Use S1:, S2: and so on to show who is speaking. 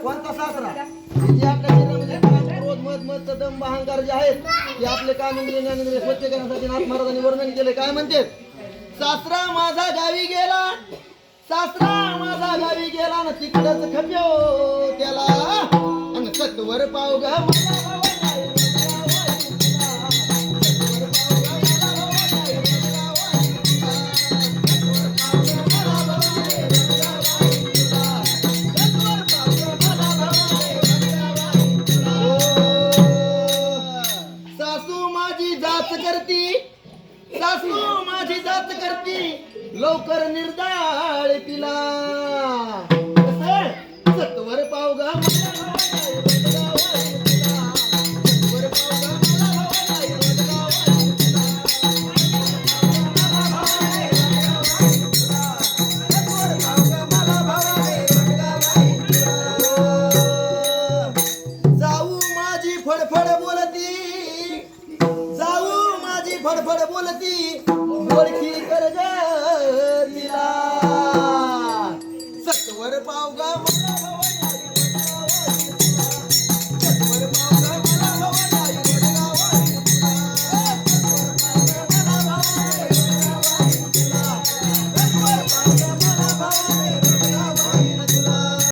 S1: कोणता सासरा जे आपल्या शरीरामध्ये काम, क्रोध, मद, मत्सर, दंभ, अहंकार जे आहेत ते आपले काम इंद्रिय ज्ञानेंद्रिय स्वच्छ करण्यासाठी नाथ महाराजांनी वर्णन केले. काय म्हणते? सासरा माझा गावी गेला, सासरा माझा गावी गेला ना तिकडच खप्यो त्याला अन सत्वर पाव ग सासू माझी जात करती लवकर निर्दाळ तिला सत्वर पाव ग जाऊ माझी फडफड बोलती, जाऊ माझी फडफड बोलती ओळखी कर ग